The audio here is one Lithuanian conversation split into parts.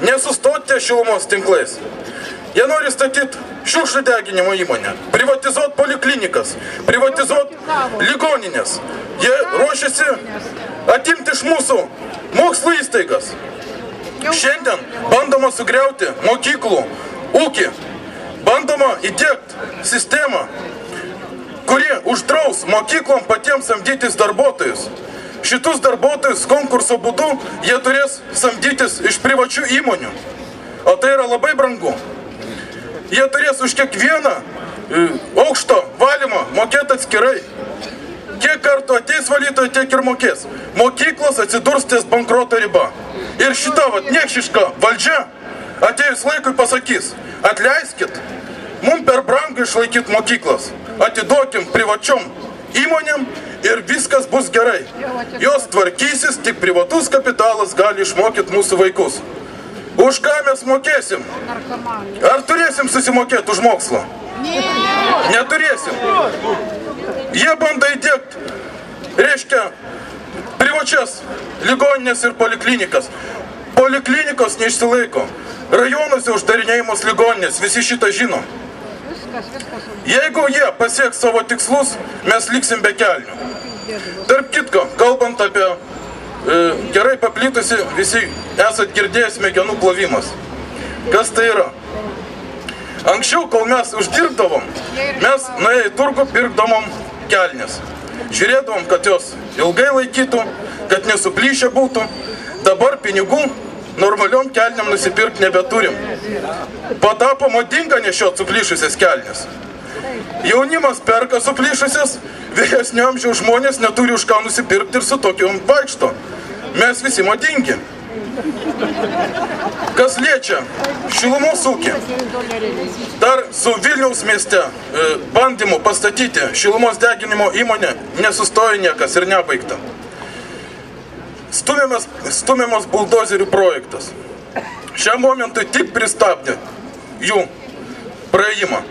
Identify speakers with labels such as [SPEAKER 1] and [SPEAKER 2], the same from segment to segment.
[SPEAKER 1] Nesustoti ties šilumos tinklais. Jie nori statyti šiukšlių deginimo įmonę, privatizuoti poliklinikas, privatizuoti ligoninės. Jie ruošiasi atimti iš mūsų mokslo įstaigas. Šiandien bandoma sugriauti mokyklų ūkį, bandoma įdiegti sistemą, kuri uždraus mokyklom patiems samdytis darbuotojus. Šitus darbuotojus konkurso būdu jie turės samdytis iš privačių įmonių, o tai yra labai brangu. Jie turės už kiekvieną aukšto valymą mokėti atskirai. Kiek kartų ateis valytojai, tiek ir mokės. Mokyklos atsidurs ties bankroto riba. Ir šita niekšiška valdžia atėjus laikui pasakys, atleiskit, mums per brangu išlaikyti mokyklas, atiduokim privačiom įmonėm ir viskas bus gerai. Jos tvarkysis, tik privatus kapitalas gali išmokyti mūsų vaikus. Už ką mes mokėsim? Ar turėsim susimokėti už mokslą? Neturėsim. Jie bando įdiegti, reiškia, privačias ligoninės ir poliklinikas. Poliklinikos neišsilaiko. Rajonuose uždarinėjimas ligoninės, visi šitą žino. Jeigu jie pasieks savo tikslus, mes liksim be kelnių. Tarp kitko, kalbant apie gerai paplitusi, visi esat girdėję smegenų plovimas. Kas tai yra? Anksčiau, kol mes uždirbdavom, mes nuėję į turgų pirkdavom kelnes. Žiūrėdavom, kad jos ilgai laikytų, kad nesuplyšę būtų. Dabar pinigų normaliom kelniam nusipirkti nebeturim. Patapo madinga nešiot suplyšusias kelnes. Jaunimas perka suplyšusias, vyresnio amžiaus žmonės neturi už ką nusipirkti ir su tokiom vaikšto. Mes visi madingi. Kas liečia šilumos ūkį, dar su Vilniaus mieste bandymu pastatyti šilumos deginimo įmonę nesustoja niekas ir nebaigta. Stumiamas buldozerių projektas. Šiam momentui tik pristabdė jų praėjimą.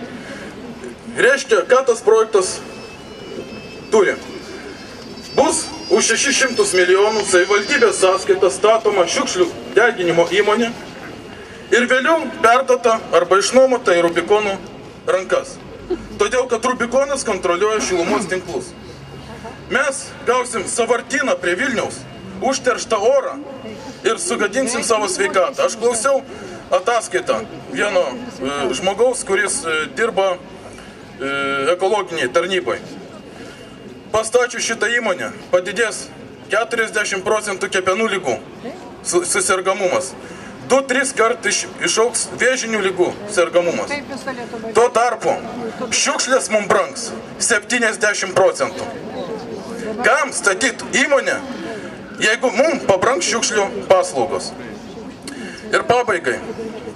[SPEAKER 1] Reiškia, ką tas projektas turi. Bus už 600 milijonų savivaldybės sąskaita statoma šiukšlių deginimo įmonė ir vėliau perdata arba išnuomota į Rubikono rankas. Todėl, kad Rubikonas kontroliuoja šilumos tinklus. Mes gausim sąvartyną prie Vilniaus, užterštą orą ir sugadinsim savo sveikatą. Aš klausiau ataskaitą vieno žmogaus, kuris dirba ekologiniai tarnybai. Pastačius šitą įmonę padidės 40% kepenų ligų susirgamumas. 2-3 kartus išaugs vėžinių ligų sergamumas. Tuo tarpu šiukšlės mums brangs 70%. Kam statyti įmonę, jeigu mums pabrangs šiukšlių paslaugos? Ir pabaigai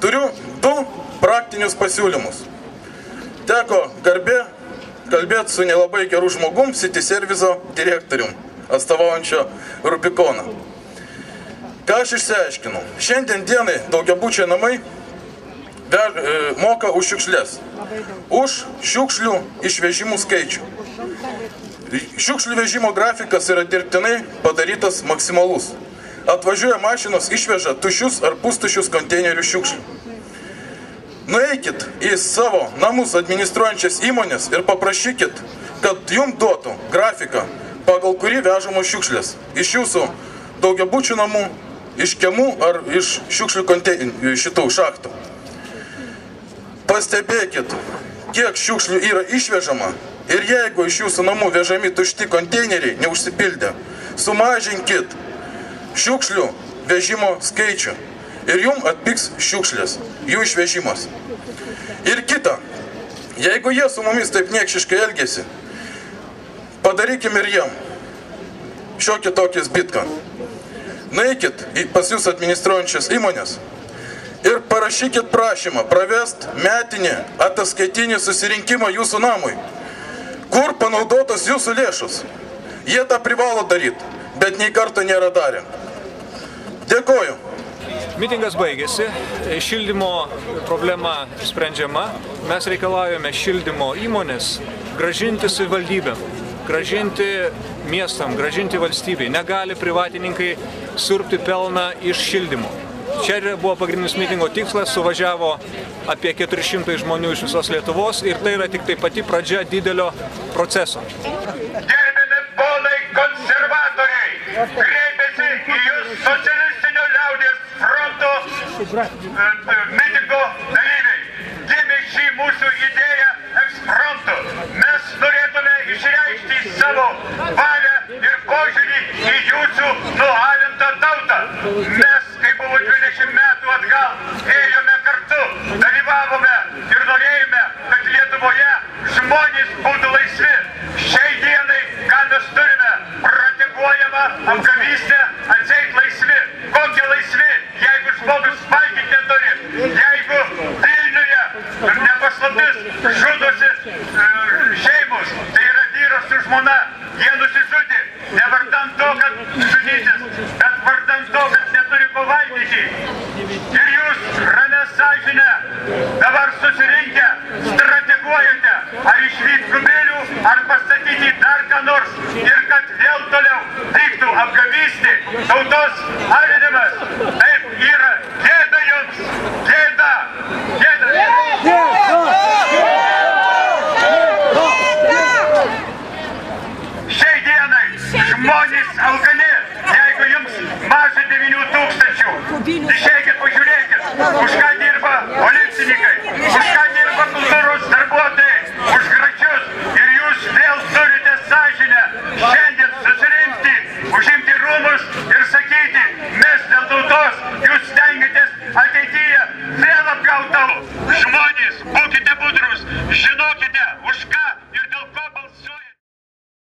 [SPEAKER 1] turiu 2 praktinius pasiūlymus. Teko garbė kalbėti su nelabai gerų žmogum, City Serviso direktorium, atstovaujančio Rubikoną. Ką aš išsiaiškinau? Šiandien dienai daugiabučiai namai moka už šiukšlės, už šiukšlių išvežimų skaičių. Šiukšlių vežimo grafikas yra dirbtinai padarytas maksimalus. Atvažiuoja mašinos, išveža tuščius ar pustuščius konteinerių šiukšlių. Nueikit į savo namus administruojančias įmonės ir paprašykit, kad jums duotų grafiką, pagal kurį vežamos šiukšlės iš jūsų daugiabučių namų, iš kiemų ar iš šiukšlių šitų šachtų. Pastebėkit, kiek šiukšlių yra išvežama ir jeigu iš jūsų namų vežami tušti konteineriai neužsipildę, sumažinkit šiukšlių vežimo skaičių. Ir jums atpigs šiukšlės, jų išvežimas. Ir kita, jeigu jie su mumis taip niekšiškai elgėsi, padarykim ir jiem šiokį tokį zbitką. Nueikit pas jūs administruojančias įmonės ir parašykit prašymą pravest metinį ataskaitinį susirinkimą jūsų namui, kur panaudotos jūsų lėšos. Jie tą privalo daryti, bet nei karto nėra darę. Dėkoju.
[SPEAKER 2] Mitingas baigėsi, šildymo problema sprendžiama, mes reikalaujame šildymo įmonės grąžinti savivaldybėm. grąžinti miestam, grąžinti valstybei. Negali privatininkai siurbti pelną iš šildymo. Čia buvo pagrindinis mitingo tikslas, suvažiavo apie 400 žmonių iš visos Lietuvos ir tai yra tik tai pati pradžia didelio proceso.
[SPEAKER 3] Gerbiami ponai konservatoriai, kreipiasi į jūs socialistinio liaudies fronto mitingo dalyviai. Gimė šį mūsų idėją eksfrontu. Mes norėtume išreikšti savo valią ir požiūrį į jūsų nualintą tautą. Mes, kai buvo 20 metų atgal, ėjome kartu, dalyvavome ir norėjome, kad Lietuvoje žmonės būtų laisvi. Šiai dienai, ką mes turime, praktikuojama apgavystė, atseit laisvi. Kokie laisvi, jeigu žmogus valgyti neturi, jeigu Vilniuje, nepaslaptis, žudosi šeimos, tai yra vyras su žmona, jie nusižudė, ne vardan to, kad žudytis, bet vardan to, kad neturi ko valgyti. Ir jūs, ramia sąžinė, dabar susirinkę, strateguojate, ar išvykti Kubilių, ar pasakyti dar ką nors, ir kad vėl toliau vyktų apgavystė, tautos